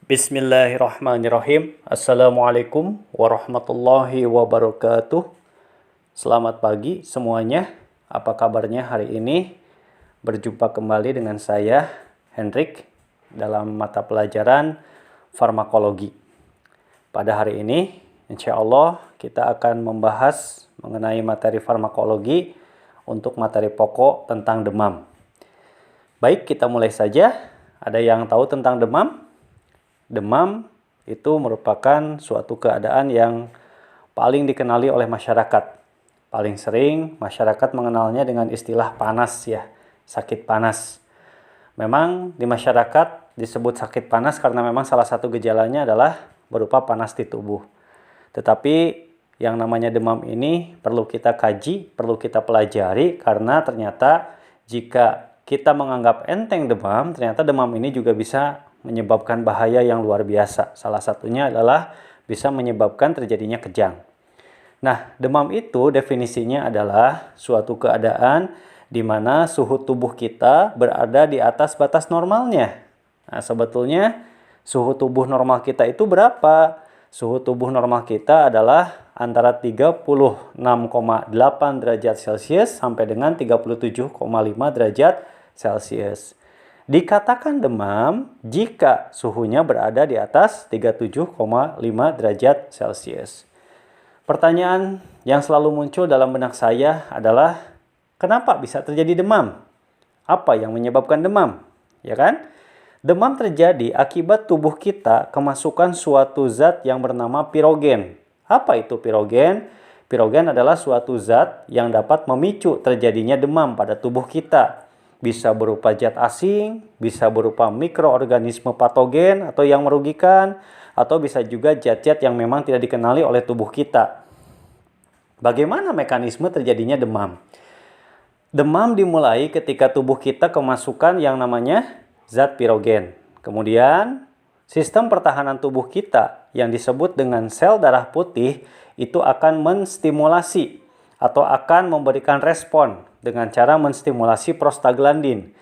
Bismillahirrahmanirrahim. Assalamualaikum warahmatullahi wabarakatuh. Selamat pagi semuanya. Apa kabarnya hari ini? Berjumpa kembali dengan saya, Hendrik, dalam mata pelajaran farmakologi. Pada hari ini, insya Allah kita akan membahas mengenai materi farmakologi untuk materi pokok tentang demam. Baik, kita mulai saja. Ada yang tahu tentang demam? Demam itu merupakan suatu keadaan yang paling dikenali oleh masyarakat. Paling sering masyarakat mengenalnya dengan istilah panas ya, sakit panas. Memang di masyarakat disebut sakit panas karena memang salah satu gejalanya adalah berupa panas di tubuh. Tetapi yang namanya demam ini perlu kita kaji, perlu kita pelajari karena ternyata jika kita menganggap enteng demam, ternyata demam ini juga bisa menyebabkan bahaya yang luar biasa. Salah satunya adalah bisa menyebabkan terjadinya kejang. Nah, demam itu definisinya adalah suatu keadaan di mana suhu tubuh kita berada di atas batas normalnya. Nah, sebetulnya suhu tubuh normal kita itu berapa? Suhu tubuh normal kita adalah antara 36,8 derajat Celcius sampai dengan 37,5 derajat Celcius. Dikatakan demam jika suhunya berada di atas 37,5 derajat Celcius. Pertanyaan yang selalu muncul dalam benak saya adalah, kenapa bisa terjadi demam? Apa yang menyebabkan demam? Ya kan? Demam terjadi akibat tubuh kita kemasukan suatu zat yang bernama pirogen. Apa itu pirogen? Pirogen adalah suatu zat yang dapat memicu terjadinya demam pada tubuh kita. Bisa berupa zat asing, bisa berupa mikroorganisme patogen atau yang merugikan, atau bisa juga zat-zat yang memang tidak dikenali oleh tubuh kita. Bagaimana mekanisme terjadinya demam? Demam dimulai ketika tubuh kita kemasukan yang namanya zat pirogen. Kemudian, sistem pertahanan tubuh kita yang disebut dengan sel darah putih itu akan menstimulasi atau akan memberikan respon dengan cara menstimulasi prostaglandin.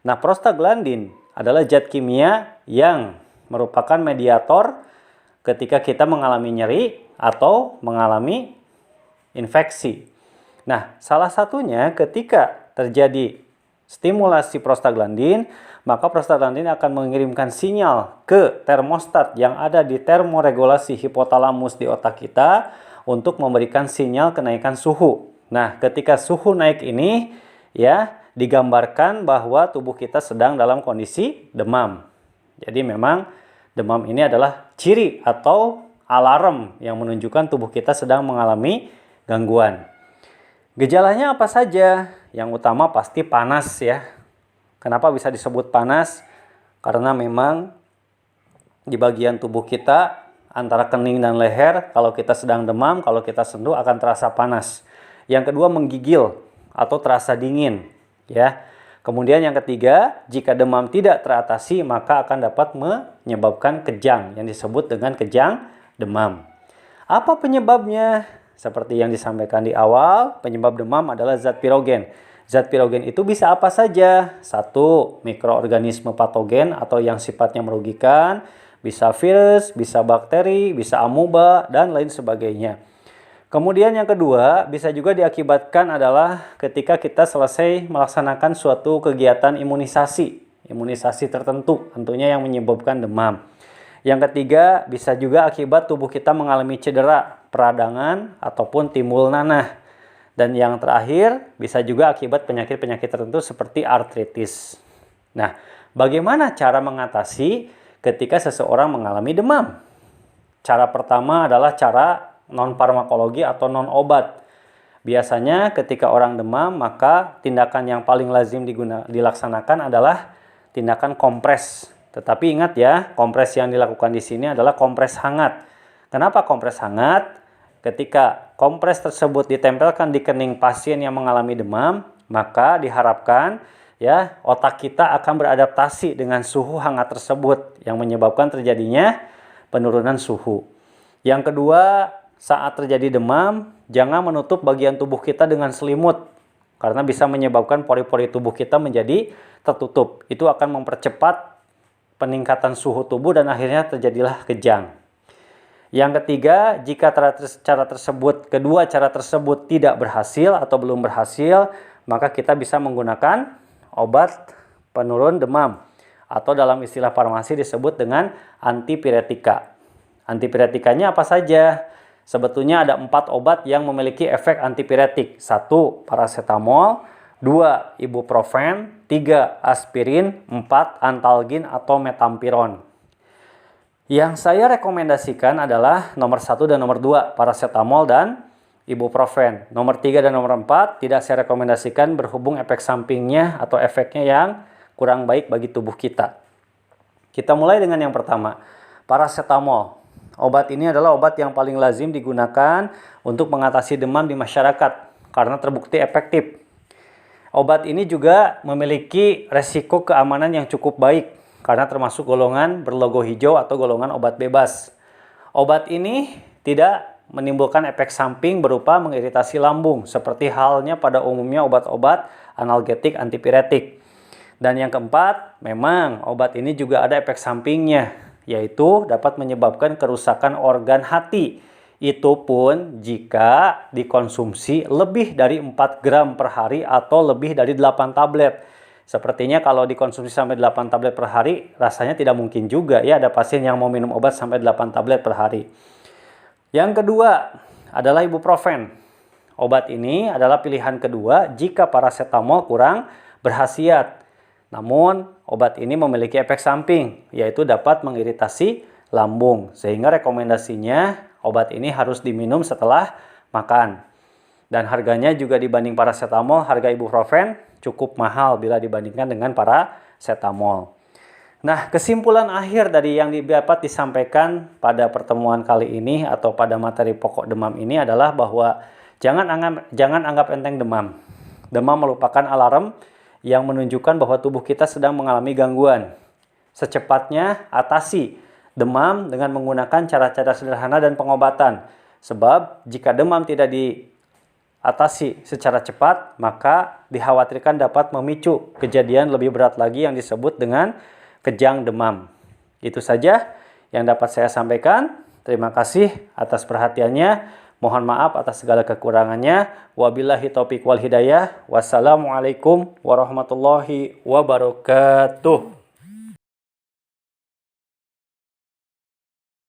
Nah, prostaglandin adalah zat kimia yang merupakan mediator ketika kita mengalami nyeri atau mengalami infeksi. Nah, salah satunya ketika terjadi stimulasi prostaglandin, maka prostaglandin akan mengirimkan sinyal ke termostat yang ada di termoregulasi hipotalamus di otak kita untuk memberikan sinyal kenaikan suhu. Nah, ketika suhu naik ini ya digambarkan bahwa tubuh kita sedang dalam kondisi demam. Jadi memang demam ini adalah ciri atau alarm yang menunjukkan tubuh kita sedang mengalami gangguan. Gejalanya apa saja? Yang utama pasti panas ya. Kenapa bisa disebut panas? Karena memang di bagian tubuh kita antara kening dan leher, kalau kita sedang demam, kalau kita senduh akan terasa panas. Yang kedua menggigil atau terasa dingin, ya. Kemudian yang ketiga, jika demam tidak teratasi maka akan dapat menyebabkan kejang yang disebut dengan kejang demam. Apa penyebabnya? Seperti yang disampaikan di awal, penyebab demam adalah zat pirogen. Zat pirogen itu bisa apa saja? Satu, mikroorganisme patogen atau yang sifatnya merugikan. Bisa virus, bisa bakteri, bisa amuba, dan lain sebagainya. Kemudian yang kedua, bisa juga diakibatkan adalah ketika kita selesai melaksanakan suatu kegiatan imunisasi tertentu, tentunya yang menyebabkan demam. Yang ketiga, bisa juga akibat tubuh kita mengalami cedera, peradangan, ataupun timbul nanah. Dan yang terakhir, bisa juga akibat penyakit-penyakit tertentu seperti artritis. Nah, bagaimana cara mengatasi ketika seseorang mengalami demam? Cara pertama adalah cara non-farmakologi atau non-obat. Biasanya ketika orang demam, maka tindakan yang paling lazim dilaksanakan adalah tindakan kompres. Tetapi ingat ya, kompres yang dilakukan di sini adalah kompres hangat. Kenapa kompres hangat? Ketika kompres tersebut ditempelkan di kening pasien yang mengalami demam, maka diharapkan ya otak kita akan beradaptasi dengan suhu hangat tersebut yang menyebabkan terjadinya penurunan suhu. Yang kedua, saat terjadi demam, jangan menutup bagian tubuh kita dengan selimut karena bisa menyebabkan pori-pori tubuh kita menjadi tertutup. Itu akan mempercepat peningkatan suhu tubuh dan akhirnya terjadilah kejang. Yang ketiga, jika kedua cara tersebut tidak berhasil atau belum berhasil, maka kita bisa menggunakan obat penurun demam atau dalam istilah farmasi disebut dengan antipiretika. Antipiretikanya apa saja? Sebetulnya ada 4 obat yang memiliki efek antipiretik. 1. Paracetamol, 2. Ibuprofen, 3. Aspirin, 4. Antalgin atau metampiron. Yang saya rekomendasikan adalah nomor 1 dan nomor 2, paracetamol dan ibuprofen. Nomor 3 dan nomor 4 tidak saya rekomendasikan berhubung efek sampingnya atau efeknya yang kurang baik bagi tubuh kita. Kita mulai dengan yang pertama, paracetamol. Obat ini adalah obat yang paling lazim digunakan untuk mengatasi demam di masyarakat karena terbukti efektif. Obat ini juga memiliki resiko keamanan yang cukup baik karena termasuk golongan berlogo hijau atau golongan obat bebas. Obat ini tidak menimbulkan efek samping berupa mengiritasi lambung, seperti halnya pada umumnya obat-obat analgetik antipiretik. Dan yang keempat, memang obat ini juga ada efek sampingnya, yaitu dapat menyebabkan kerusakan organ hati. Itu pun jika dikonsumsi lebih dari 4 gram per hari atau lebih dari 8 tablet. Sepertinya kalau dikonsumsi sampai 8 tablet per hari, rasanya tidak mungkin juga ya ada pasien yang mau minum obat sampai 8 tablet per hari. Yang kedua adalah ibuprofen. Obat ini adalah pilihan kedua jika paracetamol kurang berkhasiat. Namun, obat ini memiliki efek samping, yaitu dapat mengiritasi lambung. Sehingga rekomendasinya obat ini harus diminum setelah makan. Dan harganya juga dibanding paracetamol, harga ibuprofen cukup mahal bila dibandingkan dengan paracetamol. Nah, kesimpulan akhir dari yang dapat disampaikan pada pertemuan kali ini atau pada materi pokok demam ini adalah bahwa jangan anggap enteng demam. Demam merupakan alarm yang menunjukkan bahwa tubuh kita sedang mengalami gangguan. Secepatnya atasi demam dengan menggunakan cara-cara sederhana dan pengobatan. Sebab jika demam tidak diatasi secara cepat, maka dikhawatirkan dapat memicu kejadian lebih berat lagi yang disebut dengan kejang demam. Itu saja yang dapat saya sampaikan. Terima kasih atas perhatiannya. Mohon maaf atas segala kekurangannya. Wabillahi taufiq wal hidayah. Wassalamualaikum warahmatullahi wabarakatuh.